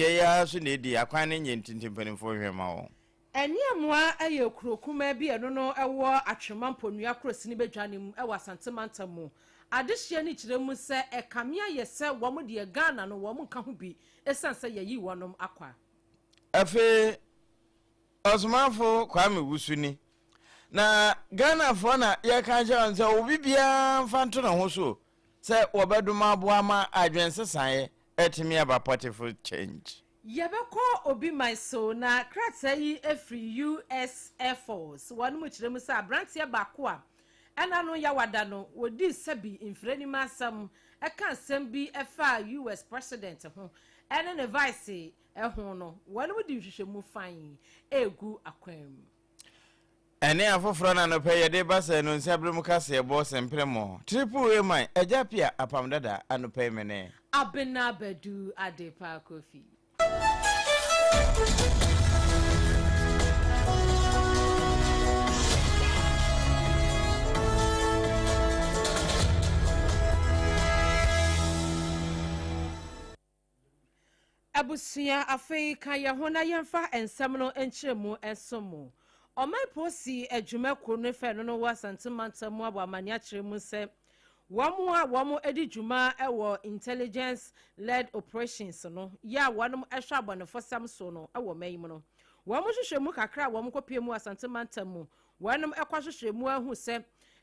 ya so ne di akwan ne nyentintimpanimfo hwema wo Eniamwa aye kurokuma bi eno no ewo atwemamponua krosini bedwanem ewo asantemantamu adehye ni kiremu se ekamea yese wo de Ghana no wo nka ho bi esanse yayi wonom akwa afe osmanfo kwame wusuni na Ghana fo na ye ka je onse obibia mfanto na ho so se wobeduma aboama adwensesan etimi aba portfolio change Yabeko obi my so na kratayi every US Air Force wanu mu kiremu sa brantia bako a ena no yawada no wodi sabi infrani masam eka asem bi efa US president ho ene ne vice ho no wanu mu di hwehwemu fan egu akwam ene afoforo na no pe yede basa no nsabrem kase ebo sempremo triple A man AGYA APAM DADAA ANOPA mene ABENA BADU ADEPA Kofi Abusia afei ka ye ho na yemfa ensem no enkyeremu ensomo omai posi adwuma ko no fe no wasantemantamu abo amani akyeremu se womu edi dwuma ewo intelligence led operations no ya wonom ehwa abonefo sam so no ewo mayim no womu hwehwemu kakra womu kopie mu asantemantamu wonom ekwa hwehwemu ahu se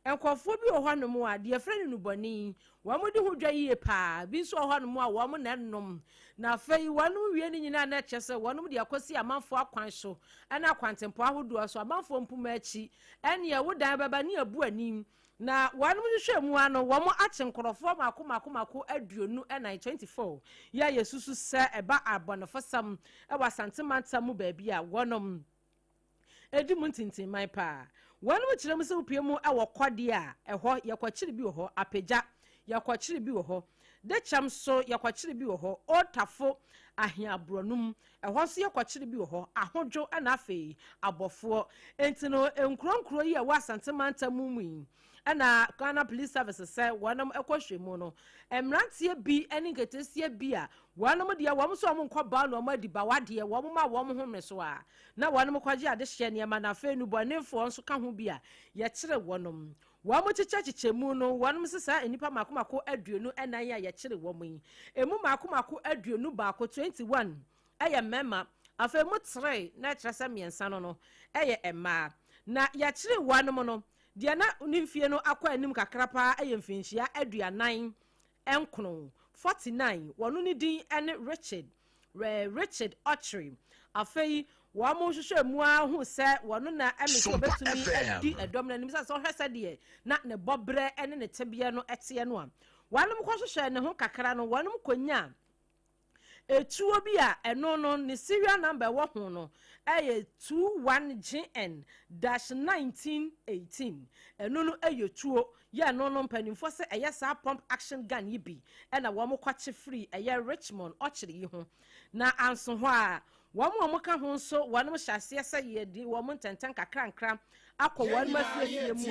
enkofo bi ohonom a de freni nuboni womu di hodwa yie pa bi so ohonom a womu nanom na fei wonom wie ni nyina na kyese wonom de akosi amanfo akwan so ana akwantempo ahodo so amanfo mpuma achi ene ye wodan baba ne abu anim na wonom hwehwemu ano womu achenkorofo mako aduonu na 24 ya yesusu se eba abonefo sam ewa santemantamu ba bia wonom edi muntintin mai pa wonom kirem se upiemu ewo kwade a eho yakwakire bi ho APPIAH yakwakire bi ho de cham so yakwakire bi ho otafo ahiabronum eho so yakwakire bi ho ahodwo na afei abofo entino enkronkro yi a wasantemantamu mu ana Ghana Police Service say wonom ekohwemu no emrantie bi eni ngetesie bi a wonom de wom so wom nkwa no ma di bawade wom ma wom ho meso a na wonom kwaje ade hye ne ma na fe nu bonefo nso ka ho bi a ye kire wonom wom chichachechemu no wonom sesa enipa makomako aduonu enan ya ye kire wom yi emu makomako aduonu baako 21 eye mema afa mu 3 na kyerese miensa no eye ema na ye kire wonom no dia na nimfie no akwa anim kakrapa eye mfinhia aduanan enkono 49 wonu ni din ene Richard Ochry afei wa mo hwehwe mu ahu se wonu na emiko betumi adi edom na nim se so hwese de na ne bobre ene ne tebia no ete no a wanum kwo hwehwe ne ho kakra no wanum konya etuo bi a eno no ne serial number wo ho no eye 21GN-1918 eno no eye tuo ya no no mpanimfo se eye sa pump action gun yi bi ena wo mo kwache free eye Richmond Ochry yi ho na anso ho a wo mo ka ho so wanum hyase se ye di wo mo ntenten kakra nkra akọ wan mafie mu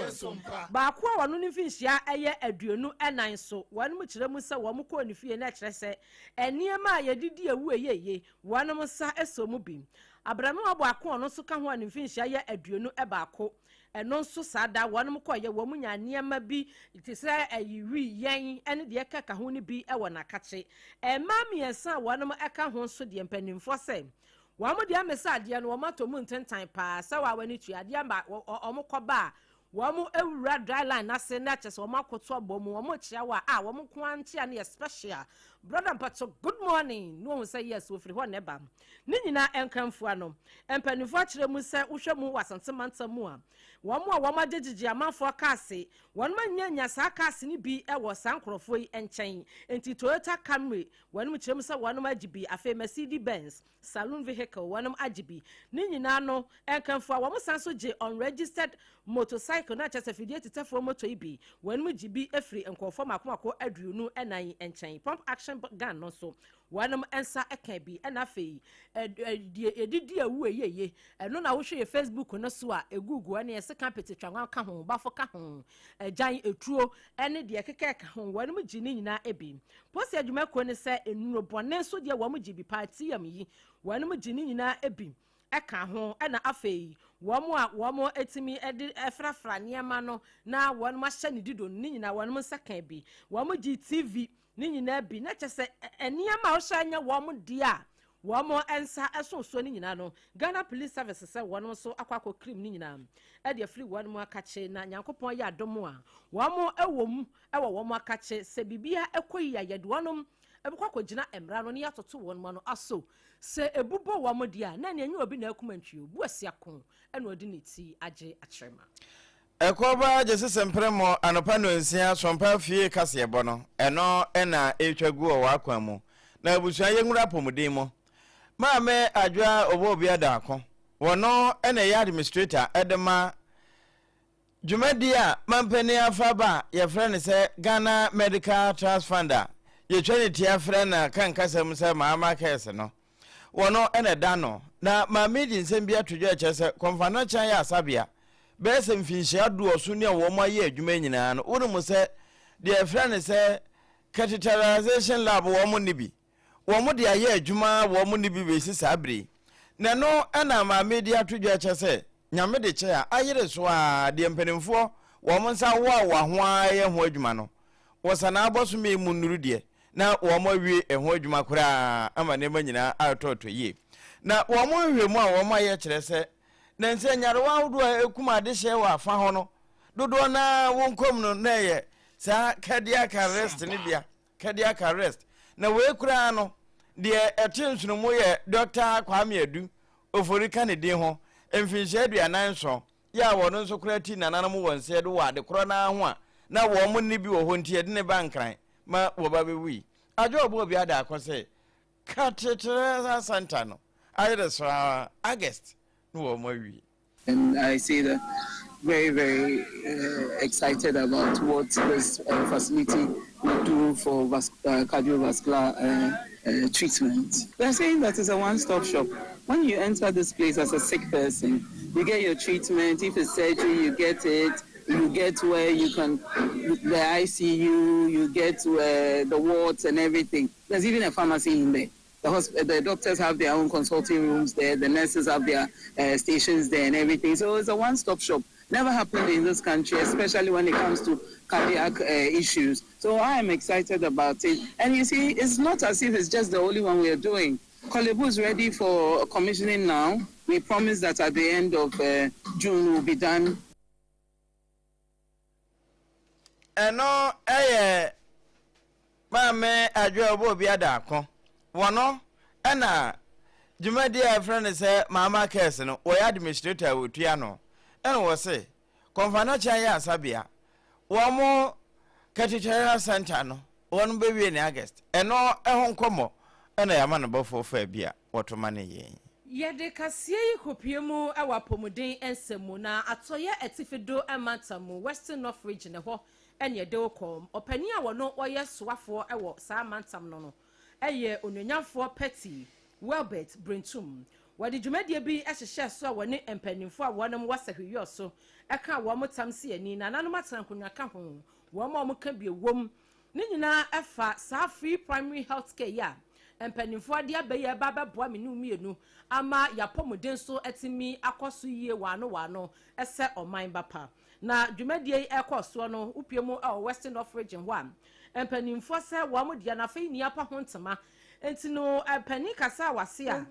ba ko a wano ne finhia eye aduonu enan so wanum kiremu se wo mo ko ne fie na kire se eniema ye didi ewu eyeye wanum sa esomu bi abrame wabo akọ no so ka ho ne finhia ye aduonu ebaako eno nso sada wanum ko ye wo mo nya niema bi tise ayiwi yen ene de ka ho ne bi ewo na kache miensa wanum eka ho so de mpanimfo se wamu dia mesade no womato mu ntentan pa sa wa wani tuade amba omokoba wamu ewura dry line na se na chese womakoto abomu womu chia wa womu kwantia na special brother mpacho good morning no say yes we free ho neba ni nyina enkramfo ano empanifo akire mu se wohwemu wasantemantamu a womu a womagegigi amanfo kase wonma nyanya sa kase ni bi ewo sankrofo yi enchen enti Toyota Camry wonum kirem se wonum agibi afa Mercedes Benz saloon vehicle wonum agibi ni nyina no enkramfo a womu sanso je unregistered motorcycle na chese fidie tetefo motor ibi wonum gibi efri enkofo makomako aduonu enan enchen pump action machine gun no so wanum ensa eka bi na afei edidi awu eyeye eno na wo hwe Facebook no so a egugu na yese campete twanwa ka ho bafo ka ho agyan etuo ene de keke ka ho wanum gini nyina ebi posi adwuma ko ne se enuro bone so de wo mu gibi party am yi wanum gini nyina ebi eka ho na afei womo etimi edi efrafra niema no na wanum ahye ne dido ni nyina wanum saka bi womo GTV ni nyina bi na kyese eniema wo hya nya womo dia womo ensa eso ni nyina no Ghana Police Service se wono so akwakọ krim ni nyina e de free wono akache na Nyankopon ya adomo a womo ewom ewo womo akache se bibia ekoyi ya yede wono ebukwakọ gina emra no ne yatoto wono no aso se ebubo womo dia na ne enyi obi na akumantwi obu asiakon ena odi ne ti age akyerema Ekoba jese sempremo anopa no nsia sompa fie kase ebo no eno ena etwagu o wakwan mu na abusua yenwura pomuden mo maame adwa obo obi adako wono ena ya administrator edema dwumadi a mampani afaba ye frene se Ghana Medical Trust Fund ye twani tia frene kan kasam se maama kese no wono ena dano na maame di nsem bia todwo kyese konfano chan ya asabia bese mfinhye ado so ne wo ma ye adwuma nyina no wonu mu se de frene se catheterization lab wo mu nibi wo mu de aye adwuma wo mu nibi be sisa abre na no ana ma media todwa kyese nyame de kye a ayere so a de mpanimfo wo mu nsa wo a ho aye ho adwuma no wo sana aboso me mu nuru de na wo mo wie ho adwuma kora ama ne ma nyina atoto ye na wo mo hwe mu a wo ma ye kyere se na nse nyarewa wodo ekuma de hye wa afa ho no dodo na wonkom no na ye sa cardiac arrest ni bia cardiac arrest na we kura no de etinsuno mo ye Dr. Kwame Adu ofori kanede ho emfinhye aduanan so ya wono nso kura ti nanana mo wonse de wa de kro na ho a na wo mo ni bi wo ho ntie de ne bankran ma wo ba bewi ajo obo obi ada akose catheter center no ayede so August. And I say that very, very excited about what this facility will do for cardiovascular treatment. They're saying that it's a one-stop shop. When you enter this place as a sick person, you get your treatment. If it's surgery, you get it. You get where you can, the ICU, you get the wards and everything. There's even a pharmacy in there. The doctors have their own consulting rooms there. The nurses have their stations there and everything. So it's a one-stop shop. Never happened in this country, especially when it comes to cardiac issues. So I am excited about it. And you see, it's not as if it's just the only one we are doing. Kolebu is ready for commissioning now. We promise that at the end of June we'll be done. No, Mame adwa obo bi adako. Wono ena jumadi a friend say mama case no we administrator wotua no ena wo se konfana chan ya asabia wo mo catheter center no won be wie ne August eno ehon komo ena yama no bofo fa bia wotoma ne yen yede kasie yi kopiemu awapomuden ensemu na atoye etifedo emantamu Western North region ho ene yede okom opani a wono oye soafo ewo sa mantam no eye ononyamfo Petty Welbert Brentum wadi dwumadie bi ehhehye so woni empanimfo a wonom wasahwiyo so eka wo motamsi ani na nanom atrankonwa ka ho wo mo ka bi wom ne nyina efa sa free primary health care ya empanimfo de abaye baba boa me numienu ama yapomuden so etimi akoso yie wano ese oman bapa na dwumadie ekoso no upiemu a Western North region ho am empanimfo se wo mo dia na fe ni apa ho ntema enti no empani kasa wase a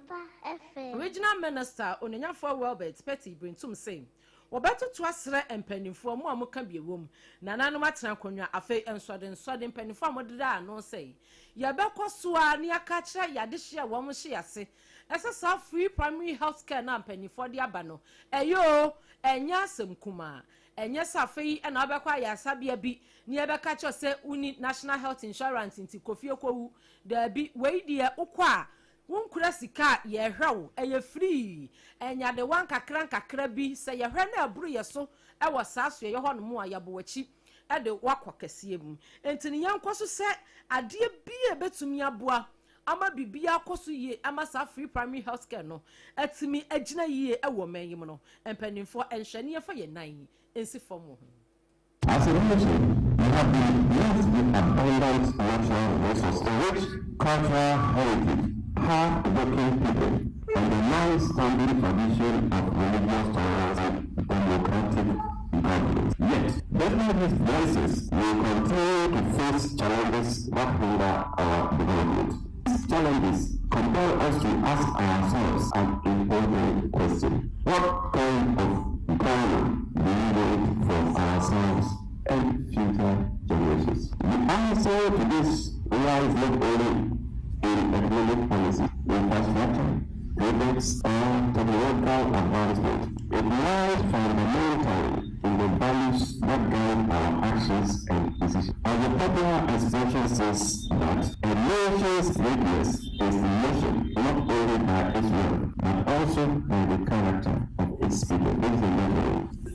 regional minister onanyafo Welbert Petty Brentum say wobeto to asre empanimfo mo amuka biewom na nanom atena konwa afe ensode empanimfo amodeda no say ya bekoso a ne aka kire yade hye wo mo hye ase esa sa free primary health care na empanimfo de aba no eyo enya asem kuma enye safe na abekwa ya sabia bi ni ebeka cho se uni national health insurance nti kofie kowu da bi we die ukwa wonkura sika ye hwew eye free enya de wan kakra bi se ye hwe na aburu ye so e wo saaso ye ho no mu a yabo wachi e de wakwa kese mu enti ne yankwa so se ade bia betumi aboa ama bibia akoso ye ama sa free primary health care no atimi agina ye e wo manyim no empanimfo enhwane fa ye nan ensi fom ho. As a nation, we have been blessed with abundant natural resources, a rich cultural heritage, hard-working people, and a long-standing tradition of religious tolerance and democratic governance. Yet, despite these voices, we continue to face challenges that hinder our development. These challenges compel us to ask ourselves an important question. What kind of government do we want for ourselves and future generations? The answer to this lies not only in economic policy, infrastructure, projects, or technological advancement. It lies fundamentally in the values that guide our actions and decisions. As the popular expression says that a nation's greatness is measured not only by its wealth, but also by the character of its people.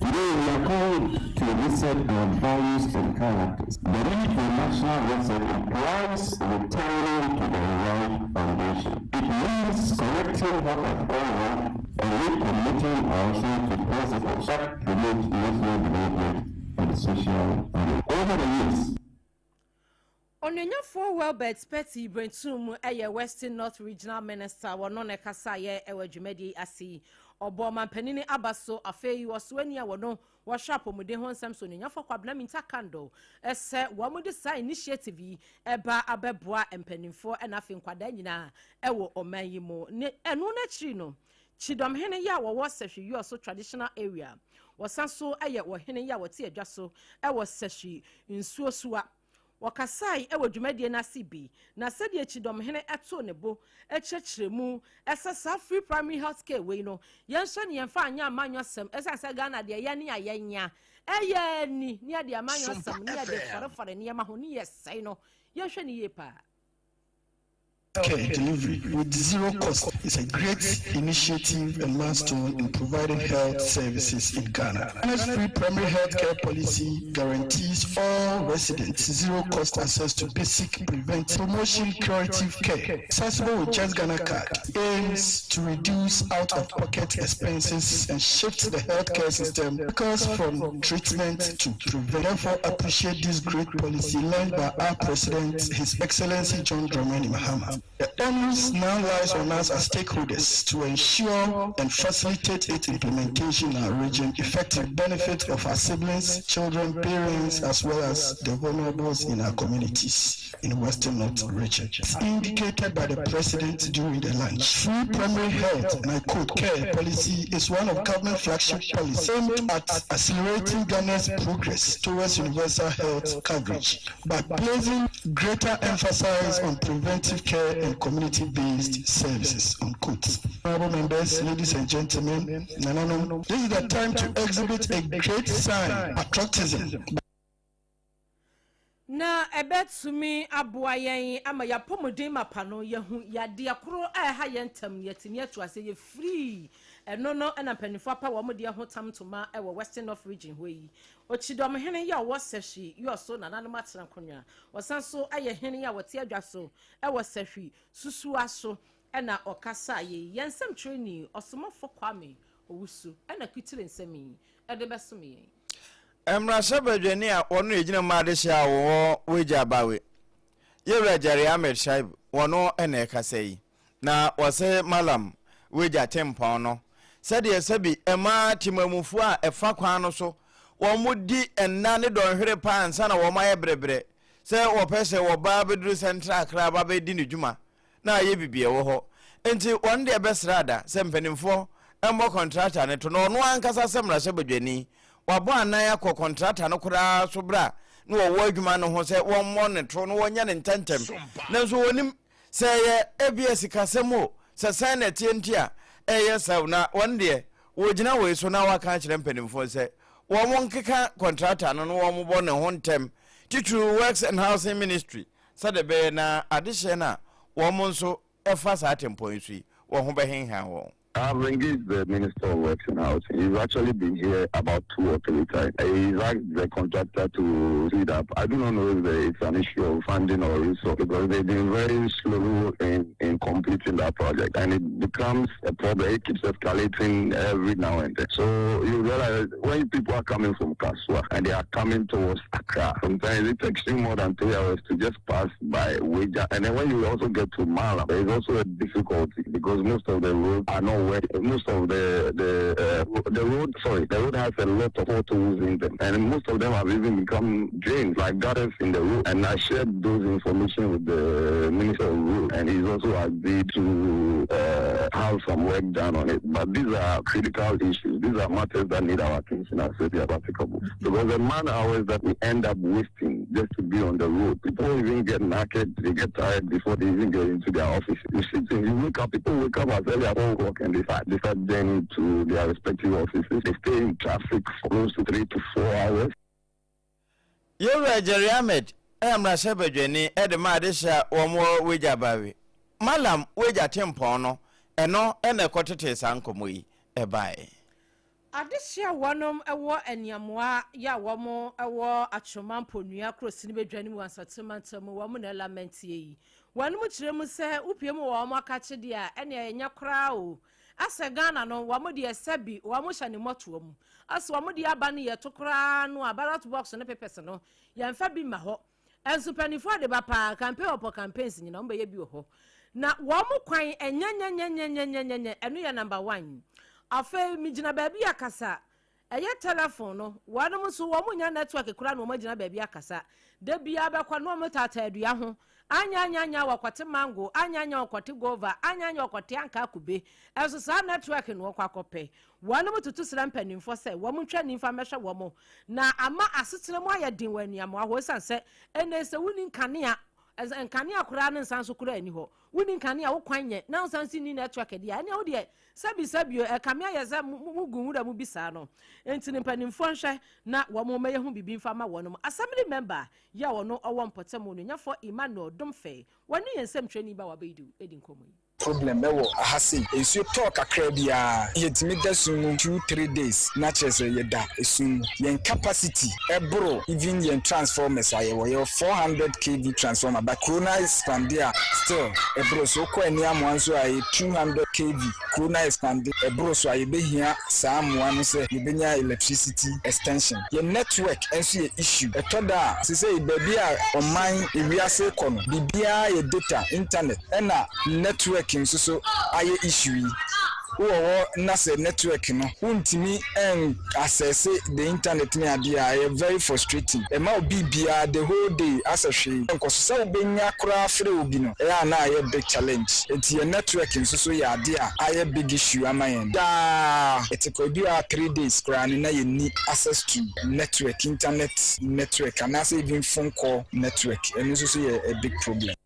Today we are called to reset our values and characters. The need for national reset implies returning to the right foundation. It means correcting what has gone wrong and recommitting ourselves to principles that promote national development and social value. Over the years, Onyonya for Welbert Petty Brentum Western North Regional Minister wono ne kasa ye dwumadi asi Oboma penini abaso afei waswania wono washapo mude ho nsam so nya for kwabna minta kando ese wamude sa initiative eba abeboa empanimfo na afi nkwada nyina ewo omanyimo ne enu na chiri no chidom hene ya wo sehwe yo so traditional area wasanso wo hene ya wote adwa so ewo sehwe nsuo suwa wakasai dwumadi na sibi na sede chidom hene eto ne bo echechiremu esasa free primary health care we no yenhye ne yemfa anya amanyo sem esasa Ghana de ye ne ayenya ni de amanyo sem ne de farefare ne yema ho ne yesai no yenhye ne yepa. Care delivery with zero cost is a great initiative and milestone in providing health services in Ghana. Ghana's free primary health care policy guarantees all residents zero cost access to basic preventive promotion curative care. Accessible with Just Ghana card aims to reduce out-of-pocket expenses and shift the healthcare system focus from treatment to prevention. Therefore, appreciate this great policy led by our President, His Excellency John Dramani Mahama. The onus now lies on us as stakeholders to ensure and facilitate its implementation in our region, effective benefit of our siblings, children, parents, as well as the vulnerables in our communities in Western North region. As indicated by the President during the lunch, free primary health, and I quote, care policy is one of government flagship policies aimed at accelerating Ghana's progress towards universal health coverage by placing greater emphasis on preventive care and community-based services, unquote. Honorable members, ladies and gentlemen, this is the time to exhibit a great sign, patriotism. Na ebetumi aboa yen ama ya pomodin mapano yehu ya de akoro ha yentam yetimi atu ase ye free eno no na panifo pa wo de ho tamtoma e wo Western North region hoyi ochidom hene ya wo sehwi yo so nananum atena konwa wasanso aye hene ya wote adwa so e wo sehwi susu aso na okasa ye yensem training osomofo kwame owusu na kwitire nsemi e de besome yen Emra Sabadwani a wono ejina maade hia wo weja bawe. Yewra Jare Ahmed Shaib wono ene kasai. Na wose malam weja tempo no. Sade sabi ema timamufu a efa kwan no so wo mudi enna ne donhwere pa ansa na wo maye brebre. Se wo pese wo ba bedru central Accra ba be di ne dwuma. Na ye bibie wo ho. Enti won de besrada se mpanimfo embo contractor ne to no no ankasa semra Sabadwani. Wabo anan akọ contractor no kura so bra no wo adwuma no ho se won monitor no wonya ne ntantem na so wonim se ye ABS kasemo se senate entia eye na won de wo gina we so na waka kire mpanimfo se wo mon keka contractor no wo mo bo ne ho ntem Titru Works and Housing Ministry sade be na adehye na wo mo nso efa sa tempo nsu wo ho be henha wo I've engaged the Minister of Works and Housing. He's actually been here about 2 or 3 times. He's asked the contractor to speed up. I do not know if it's an issue of funding or resource because they've been very slow in completing that project. And it becomes a problem. It keeps escalating every now and then. So you realize when people are coming from Kaswa and they are coming towards Accra, sometimes it takes you more than 3 hours to just pass by Waja. And then when you also get to Mala, there is also a difficulty because most of the roads are not where most of the road has a lot of potholes in them, and most of them have even become drains, like gutters in the road. And I shared those information with the Minister of Road, and he's also agreed to have some work done on it. But these are critical issues. These are matters that need our attention as they are applicable. Because the man hours that we end up wasting just to be on the road, people even get naked, they get tired before they even get into their offices. You wake up, people wake up as early as 4 o'clock and they start journeying to their respective offices. They stay in traffic for close to 3 to 4 hours. You're Jerry Ahmed. I am not sure Jenny, Edema Desha, or more Wijabawi. Malam, Wija Tempono, and no, and a cottages uncle Mui, a buy. Adishia wanum a war and yamwa, ya wamo, a war at Chomampo, Nia crossing the journey once at Samantha, woman lamenti. One which Remu say, Upium or Macachadia, and ya crowd. As a Ghana no wamodi esebi wamusha ni motuom as wamodi abani ye tokra no ballot box no papers no yemfa bi ma ho enso panifo de bapa campaign opo campaigns ni no mbe ye bi ho na wamu kwan enyenyenyenyenyenyenyenye enu ye number 1 afa mi gina ba bi akasa eye telephone no wanum so wamu nya network kura no magina ba bi akasa de bia be kwa no motata adua ho anya wakwate mango anya wakwate gova anya wakwate anka kube eso sa network no kwakope wanu mututu sira mpanimfo se wo mutwa nimfa mehwe wo mo na ama asetere mo ayedin waniam aho sanse ene se wuni nkanea nkanea kura ne nsanso kura ani ho wuni nkanea wo kwanye na nsansi ni network dia ene wo de sabio kamea yeza mugunwura mu bisa no enti mpanimfo nhwe na wo mo meye hu bibi mfa ma wono assembly member ya wono owo mpotemo no nyafo Emmanuel Domfe woni yensem twani ba wabeidu edin komo problem ewo ahase ensuo talk akra bia yetimi dasum 2-3 days na chese yeda esum yen capacity ebro even yen transformers ayewo 400 kV transformer but corona expandia still ebro so ko ani amonso aye 200 kV corona expand ebro so aye behia saamwa no se yebenya electricity extension yen network enso ye issue etoda se say bebia oman ewiase kono bibia ye data internet ena network so aye issue wo na say network no untimi en access the internet ni ade very frustrating e ma obi bia the whole day as a hwe enkoso say obenya kura free obi no e na aye big challenge enti network so ya ade aye big issue amayen da it could be 3 days kura ni na ye ni access to network internet network and as even phone call network and so a big problem.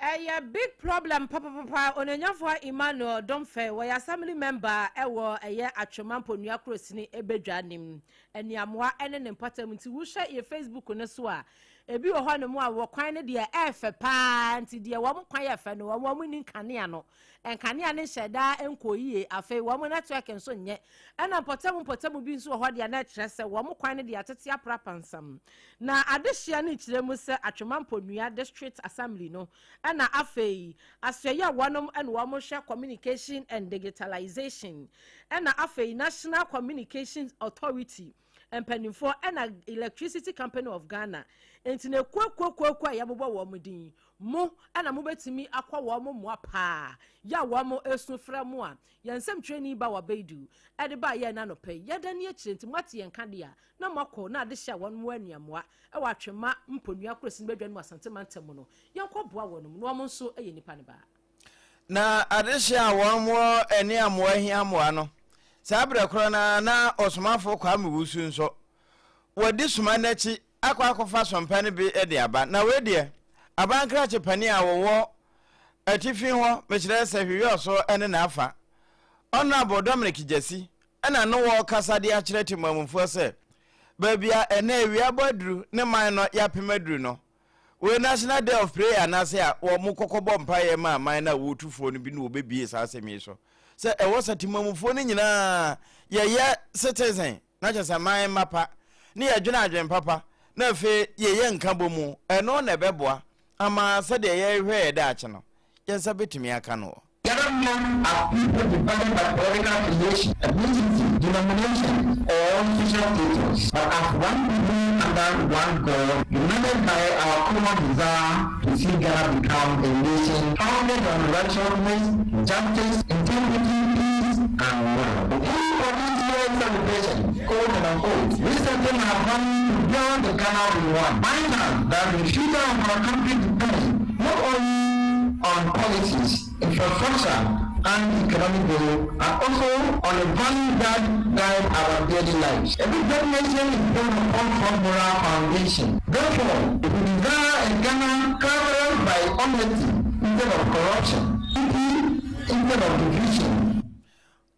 A big problem, Papa, on a nyafo Emmanuel Domfe, where assembly member, ewo, a year at Chomampo, New York, Ebejanim, and Yamwa, and an important to share your Facebook on a swa. A be a honor more, what kind of dear F a panty, dear woman, quiet, and one woman in Caniano, and Canian Shada and Koye, a fair woman network and so yet, and a potamo being so hard, your netress, a woman kind of the Atatia Prapansam. Now, addition, each Lemusa at Chomampo, New York District Assembly, no, and a afe, as ya one and one share communication and digitalization, and a afe National Communications Authority. And penny for an electricity company of Ghana. And in a kwa yaboba wamudi mo and a move to me aqua wamo pa ya wamo esno framoa yan some training ba wabedu at the ba ya nano pay yadan yachin to mati and candia no mako na disha one when yamwa a watch ma mponia crossing bedroom was sentimental yanko boa one no so a yenipanaba na adesha one more any amwa hiamwano Sabra krona na osmafo kwa mugusu nso wodi suma nachi akwa akofa sompane bi e de aba na we de abankra chepani a wo atifi ho mekire se hwiwe so ene na afa honorable Dominic Jesse ena no wo kasa de akire timamufo se babia ene ewia badru ne man no ya pemadru no we National Day of Prayer na say wo mo kokobọ mpaye ma man na wo tufo no bi no obebie sa asemi so say e wo satimamufo no nyina ye citizen na just man mapa ne ye dwena adwen papa na fe ye nka bomu eno na beboa ama se de ye hwe da ache no ye sa betumi aka no Government are people dependent by political affiliation, ethnicity, denomination, or official status, but as one people under one God, united by our common desire to see Ghana become a nation founded on righteousness, justice, integrity, peace, and love. The aim of this year's celebration, quote and unquote, recently have gone beyond the Ghana we want. Mind us that the future of our country depends not only on policies, infrastructure, and economic growth, and also on the values that guide our daily lives. Every great nation is built upon some moral foundation. Therefore, if we desire a Ghana characterized by honesty instead of corruption, unity instead of division.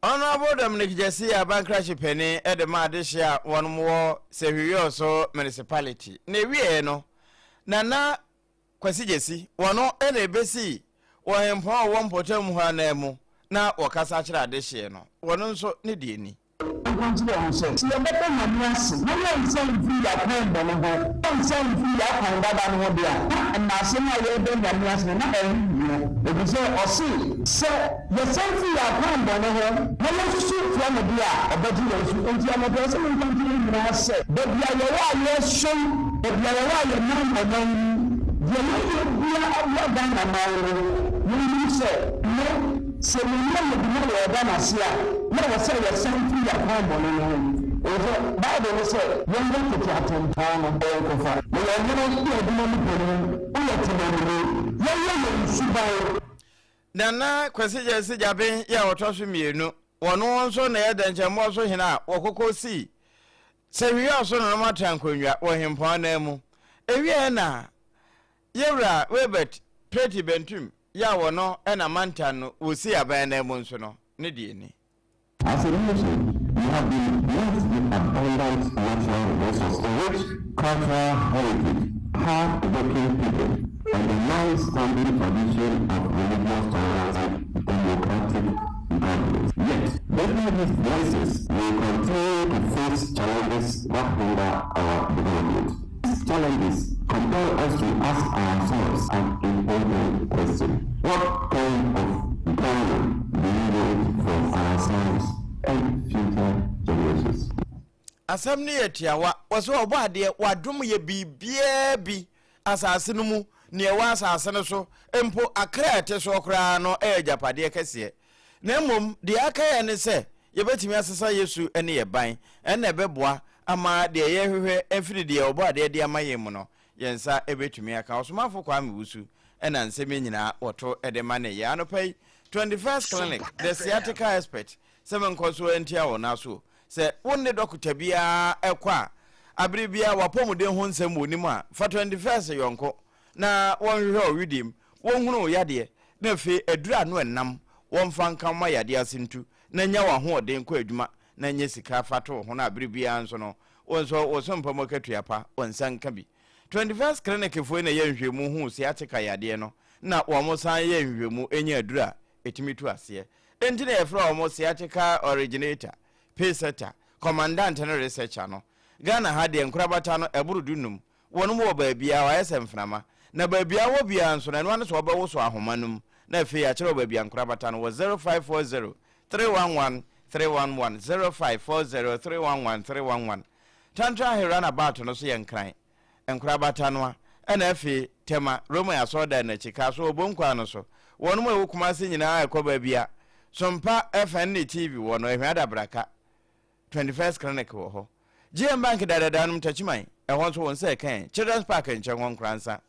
Honorable Dominic Jesse Abankrashi Penny Edema Adishia one more Sevioso municipality. Ne we no Nana Kwasi Jesse wano ene besi wa empa won potem ha na emu na wakasa kira adehye no wono nso ne die ni Consider ourselves. See, I'm better than us. No one is saying free at home, but I'm saying free at home, but I'm not there. And now, some are better than us. If you say, or see, the same free at home, but no one shoot from the beer, but you know, the person will continue to say, but we are your show, but we are your number. The we are not done among you say, no. So we know the money of Danasia. Never say the same thing at home on the Bible said, when you put your tongue on the bank, we are going to do money. We are to Nana Kwasi Jesse Jabe ya otosu mienu wono nso na ya danchamo so hina wokoko si sewi oso no matan kwanwa wo hempo na mu ewie na yewra webet pretty bentum ya wono ena mantan no wosi abena mu nso no ne die ni. As a nation, we have been blessed with abundant natural resources, rich cultural heritage, hard-working people, and the long-standing tradition of religious tolerance and democratic values. Yet, despite these blessings, we continue to face challenges that hinder our development. These challenges compel us to ask ourselves an important question. What kind of Ghana do we want for ourselves and future generations? Asam ne yetiawa waso obade wadom ye bibia bi asase no mu ne wa asase no so empo akra ete so kra no japade kese na mom de akaya ne se yebetimi asesa Yesu ene ye ban ene beboa ama de ye hwehwe efiri de obade de amaye mu no yensa ebetumi aka osomafo kwa mebusu ena nseme nyina woto edema ne ya no pai 21st clinic the sciatica expert seven koso entia wona so se wonne dokota bia ekwa abiri bia wapomude ho nsem wonimu a fa 21st yonko na wonhwe owidim wonhunu yade na fe adura no enam wonfa nka ma yade asintu na nya wa ho oden kwa adwuma na nya sika fato ho na abiri bia nso no wonso wosompa mokatua pa wonsan ka bi 21st clinic fo na yenhwemu hu sciatica yade no na womosan yenhwemu enya adura etimitu ase enti na yefra omo sciatica originator peseta commandant and researcher no Ghana had the enkrabata no eburudunum wonu mo baabia wa esemframa na baabia wo bia nso na no so obawo so ahomanum na afi ya kire baabia enkrabata no 0540 311 311 0540 311 311 tantra herana bato no so yenkran enkrabata no na afi tema Roma ya soda na chika so obonkwa no so wonu mo ewukuma se nyina akwa baabia Sompa FN TV wono ehwada braka 21st clinic wo ho GM Bank DADAA num tachiman ehon so won say kan Children's Park enchen kransa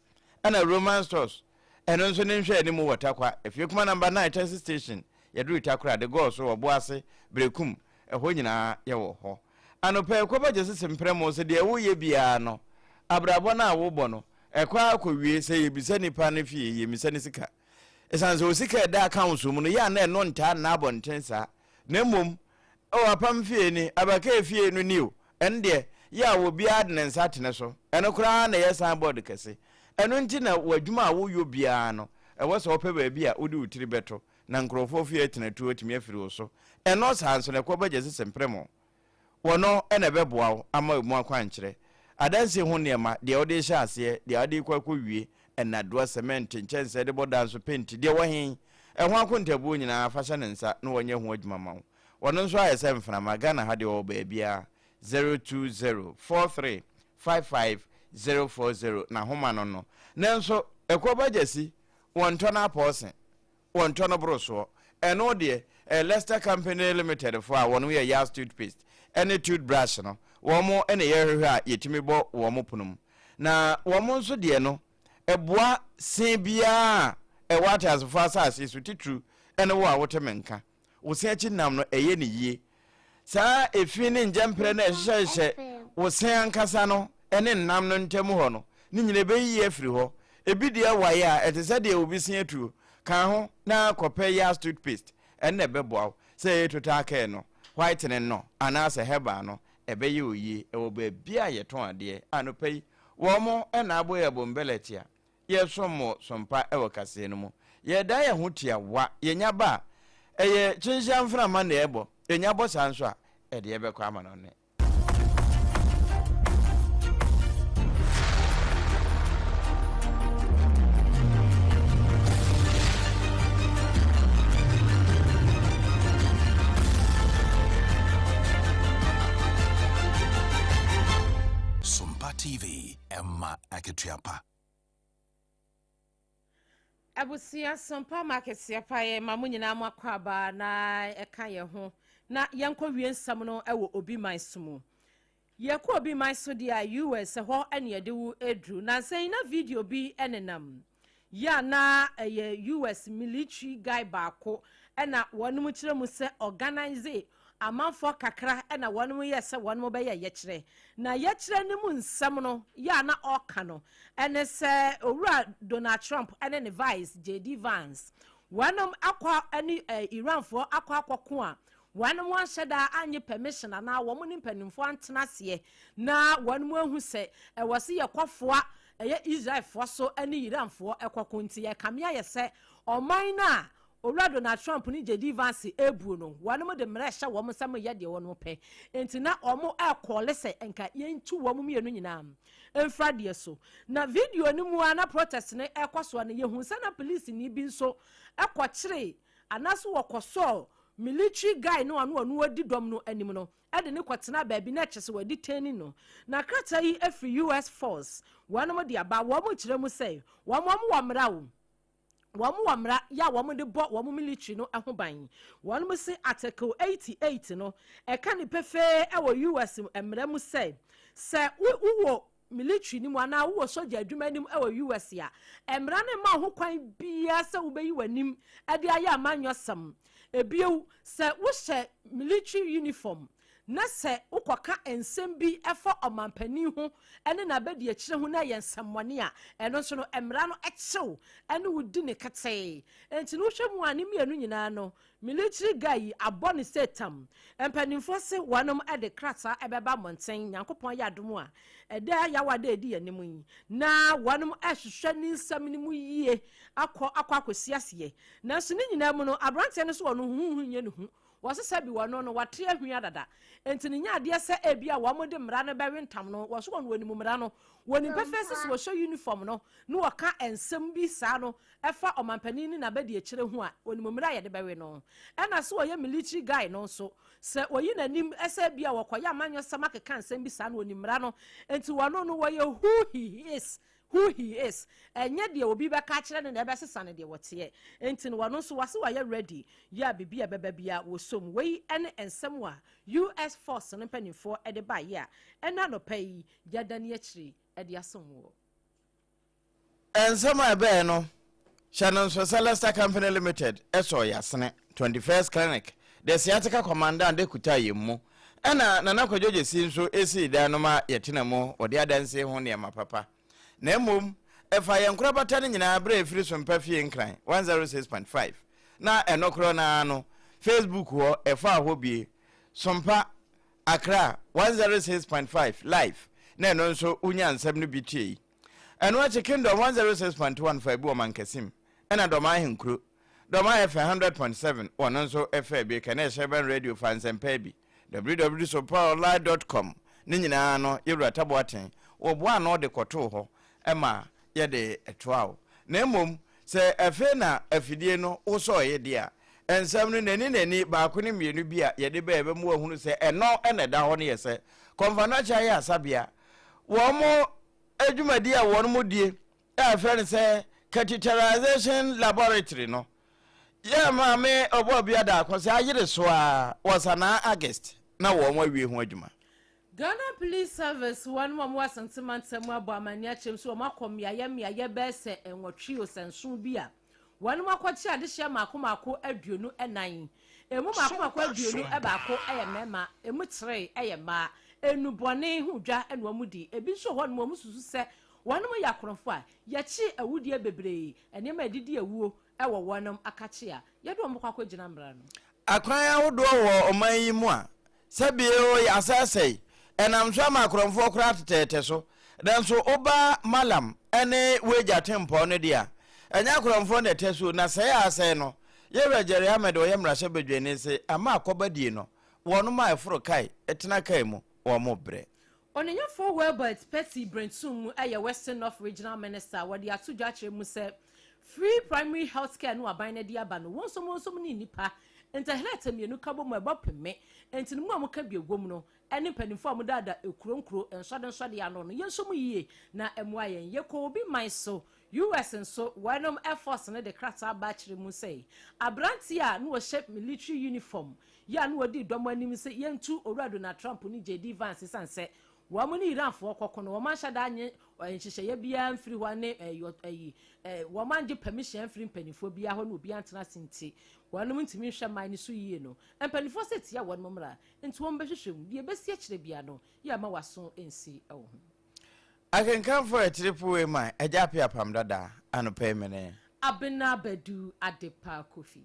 ana Roman stores eno nso ne nhwe ani mu watakwa efie kuma number 9 taxi station yaduru takura de go so obo ase brekum eho nyina ye wo ho anopa ekoba jese sempremo so de wo ye bia no abrabo na wo bo no ekwa akowie se yebisa nipa ne fie yemisa ne sika esanze osika da account mu no ya na eno nta na abontensa na mom o apam fie ni abaka fie no niu ende ya wo bia de nsa tene so eno kura na yesan board kese eno nti na wadwuma a woyo bia no ewo so ope ba bia wodi utiri beto na nkrofo fie tenatu otimi afiri wo so eno sanso na kwa baje sesempre wono ene beboa wo ama emu akwankyere adanse ho niema de ode hye ase de ade kwakowie enadoa cement nchense de bodanso paint de wahin eho akontabu nyina afasha ne nsa no wonye ho adwuma ma wo wono nso ayese mfana magana ha de wo ba bia 0204355040 na homa no nanso ekwa bajesi wonto na apose wonto no broso eno de Leicester Company Limited for one we ya toothpaste any toothbrush no womo ene yehwe a yetimi bo womo punum na womo nso de no eboa sen bia ewata asfo asase so titru ene wo a wotemenka wo sen achi nam no eye ne yie saa efi ne njempre na ehyehyehye wo sen ankasa no ene nam no ntem ho no ni nyine be yi afiri ho ebi de awaye a etese de obi sen atu kan ho na kope ya toothpaste ene beboa say total care no whitening no anase heba no ebe ye oyi ewo ba bia ye ton ade anopai wo mo ena abo ye bombeleti a ye somo sompa ewo kase no mo ye da ye ho tia wa ye nya ba eye chinsha mfra ma na ebo enya bo sanso a ede ye bekwa ma no ne TV Emma Aketiapa Abusia Sompa Makesiapa ye mamunyina makwaba na eka ye ho na yanko wiensam no ewo obi mansumu ye ko obi manso dia US ho ene ye de wu edru na sen na video bi enenam ya na ye US military guy baako ena wonum kire mu se organize amanfo kakra ena wonum yese wonum be ye kire na ye kire ni mu nsam no ya na oka no ene se owura Donald Trump ene ne vice JD Vance wonum akwa ene Iranfo akwa akoko a wonum wanhyeda anye permission na wonum ni mpanimfo antenase na wonum ahu se wose ye kwafoa eye Israelfo so ene Iranfo ekoko nti ye kamia ye se oman na owura Donald Trump ni JD Vance ebu no wonum de mresha wo msam ye de wonum pe enti na omo ekole se enka yentu wo mienu nyina emfra de so na video ni mu ana protest ne ekoso na yehu se na police ni bi nso ekokire anaso wokoso military guy no anu odi dom no anim no ede ne kwotena baabi na kyese wadi tani no na krata yi every US force wonum de aba wo mo kire mu se wo mo wamra wo wamu wamra ya wamu de bo wamu military no ahoban wamu se article 88 no e ka ni pefe e wo US emra mu se wo military ni mu ana wo soja adwuma nim e wo US ya emra ne ma ho kwan bia se wo beyi wanim e de aya amanyosam ebiew se wo hye military uniform na se ukoka ensem bi efo omampani ho ene na bedi akire ho na yensamwane a eno so no emra no ekyew ene wudi ne kete enti no hwemu ani mienu nyina no military guy abone setam empanimfo se wanom ede krata ebeba monten yankopon ya adom a eda ya wada edi yanim yi na wanom ehwehwe ni nsam ni mu yie akwa na so ni nyina mu no abrante ne so wono huhunye ne hu wasesa bi wono no wate ahua dada enti ne nya ade se ebia wo mo de mra no bewentam no wo so wono wani mu mra no woni perfect so show uniform no no waka ensem bi sa no efa omampani ni na bedi akire hu a woni mu mra ye de bewe no ena so wo ye military guy no so se oyi nanim ese bia wo koya amanyo sama keka ensem bi sa no woni mra no enti wono no wo ye who he is enye de obi be ka kire ne na be sesa ne de wote enti no wono so wase wa ye ready ya bibia bebabia wo som wei ene ensem wa US force no panimfo e de ba ya ena no pai yadane akiri e de asomwo ensem abe no Shannon Leicester Company Limited eso yasene 21st clinic the sciatica commander and de kutaye mu ena nana kwajoje sinso esi dan no ma yetena mu ode adanse ho ne ma papa na mum efa yankura batane nyina bra efiri sompa fie nkran 106.5 na enokro na no Facebook ho efa ho bie sompa Accra 106.5 live na eno nso unya nsem no bitie and watch a kingdom 106.1 for Ebu Mankasim, and a Domai crew. Domai F 100.7, one also FAB, Canadian radio fans and paybe. www.sopaonline.com. Nina no, Yura Tabuatin, or one or the Cotoho, Emma, Yade, a trow. Nemum, say a fena, a fidiano, also a dear. And some any bakunim unibia, Yade baby more who say, and no, and a down here say, Convanacha Sabia. One more, Eduma dear, one more dear. A friend say, catheterization laboratory, no. Yeah, mamma, or Bobby Ada, because I did was an August. Now, one way we Ghana Police Service one more sentiment somewhere by my nature, so Macom Yaya Bess and what trios and soon be. One more quacha this year, Macomako, Edunu, and 9. A Mumako, Edunu, Abaco, Ayamema, a Mutre, Ayama, a Nubone, Huja, and Wamudi, a bishop one moment to say, one more Yakronfa, Yachi, a woody baby, and you may did a woo, our one Akachia, yet one Mako Janambran. A cry out door or my moi. Sabio, as I say. And I'm sure my cron for craft so. Then so oba malam any wager tempo on dia. And ya cron for the tesu na say I say no. Ye Jerry Ahmed or Yamra Sebedene say a mark obedino. One my fro kai etina kaimo or mobre. On your four words, Petty Brentsumu, a Western North Regional Minister, what the Atu Jache Muse free primary health care no abine dia bano. One so many nipa. Enta helete me no kabo mo eba peme enti no mo ka bi egwom no ene panifo mo dada ekuro ensode ya no no yenso mu yie na emwa yen ye ko obi man so US nso wanom Air Force ne de krata bachire mu sei abranti a no shape military uniform ya no odi domo anim se yentu Owura na Trump ni JD Vance sanse wa mo ni Iran fo kokko no wo man hyada anye enhyehye ya bia mfiri hwa ne wo man de permission mfiri panifo bia ho no obi antena sinti wanom ntimi hwe man ni so yie no empanifo seti ya wonmo mra enti won behwehwem die besi akire bia no ya ma waso ensi ewo ho I can come for a trip away my APAM DADAA ABENA ABENA BADU ADEPA Kofi.